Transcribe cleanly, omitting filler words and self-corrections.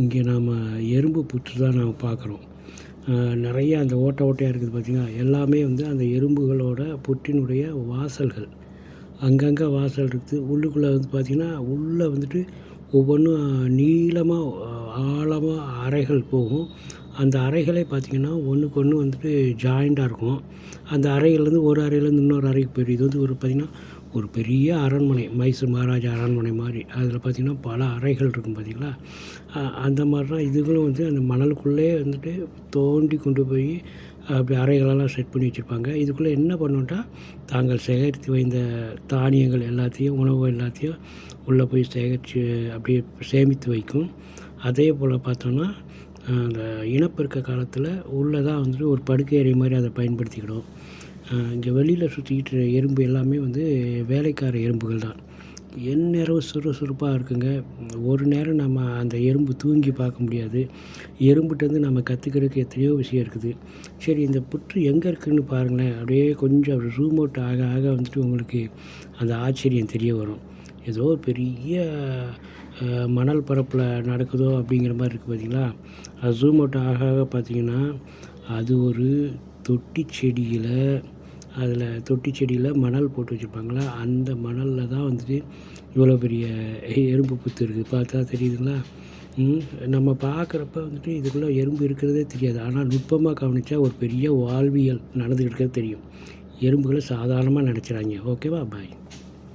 இங்கே நாம் எறும்பு புற்று தான் நாம் பார்க்குறோம். நிறைய அந்த ஓட்டையாக இருக்குது பார்த்திங்களா, எல்லாமே வந்து அந்த எறும்புகளோட புற்றினுடைய வாசல்கள். அங்கங்கே வாசல் இருக்குது. உள்ளுக்குள்ளே வந்து பார்த்திங்கன்னா, உள்ளே வந்துட்டு ஒவ்வொன்றும் நீளமாக ஆழமாக அறைகள் போகும். அந்த அறைகளே பார்த்திங்கன்னா ஒன்றுக்கு ஒன்று வந்துட்டு ஜாயிண்டாக இருக்கும். அந்த அறைகள்லேருந்து ஒரு அறையிலேருந்து இன்னொரு அறைக்கு போயிடும். இது வந்து ஒரு பார்த்திங்கன்னா ஒரு பெரிய அரண்மனை, மைசூர் மகாராஜா அரண்மனை மாதிரி. அதில் பார்த்திங்கன்னா பல அறைகள் இருக்கும் பார்த்திங்களா. அந்த மாதிரி தான் இதுகளும் வந்து அந்த மணலுக்குள்ளே வந்துட்டு தோண்டி கொண்டு போய் அப்படி அறைகளெல்லாம் செட் பண்ணி வச்சுருப்பாங்க. இதுக்குள்ளே என்ன பண்ணுவோம்ட்டா, தாங்கள் சேகரித்து வைந்த தானியங்கள் எல்லாத்தையும், உணவு எல்லாத்தையும் உள்ளே போய் சேகரித்து அப்படியே சேமித்து வைக்கும். அதே போல் பார்த்தோன்னா அந்த இனப்பெருக்க காலத்தில் உள்ளே தான் வந்துட்டு ஒரு படுக்கை அறை மாதிரி அதை பயன்படுத்திக்கிடும். இங்கே வெளியில் சுற்றிக்கிட்டு எறும்பு எல்லாமே வந்து வேலைக்கார எறும்புகள் தான். எந்நேரம் சுறுசுறுப்பாக இருக்குங்க. ஒரு நேரம் நம்ம அந்த எறும்பு தூங்கி பார்க்க முடியாது. எறும்புகிட்டேருந்து நம்ம கற்றுக்கிறதுக்கு எத்தனையோ விஷயம் இருக்குது. சரி, இந்த புற்று எங்கே இருக்குதுன்னு பாருங்களேன். அப்படியே கொஞ்சம் அப்படி ஜூம் அவுட் ஆக ஆக வந்துட்டு உங்களுக்கு அந்த ஆச்சரியம் தெரிய வரும். ஏதோ ஒரு பெரிய மணல் பரப்பில் நடக்குதோ அப்படிங்கிற மாதிரி இருக்குது பார்த்திங்களா. அது ஜூம் அவுட் ஆக ஆக பார்த்திங்கன்னா, அது ஒரு தொட்டி செடியில் மணல் போட்டு வச்சுருப்பாங்களா, அந்த மணலில் தான் வந்துட்டு இவ்வளோ பெரிய எறும்பு புற்று இருக்குது. பார்த்தா தெரியுதுங்களா. நம்ம பார்க்குறப்ப வந்துட்டு இதுக்குள்ளே எறும்பு இருக்கிறதே தெரியாது. ஆனால் நுட்பமாக கவனித்தா ஒரு பெரிய வாழ்வியல் நடந்துக்கிட்டு இருக்கிறது தெரியும். எறும்புகளை சாதாரணமாக நினச்சிடாங்க. ஓகேவா, பாய்.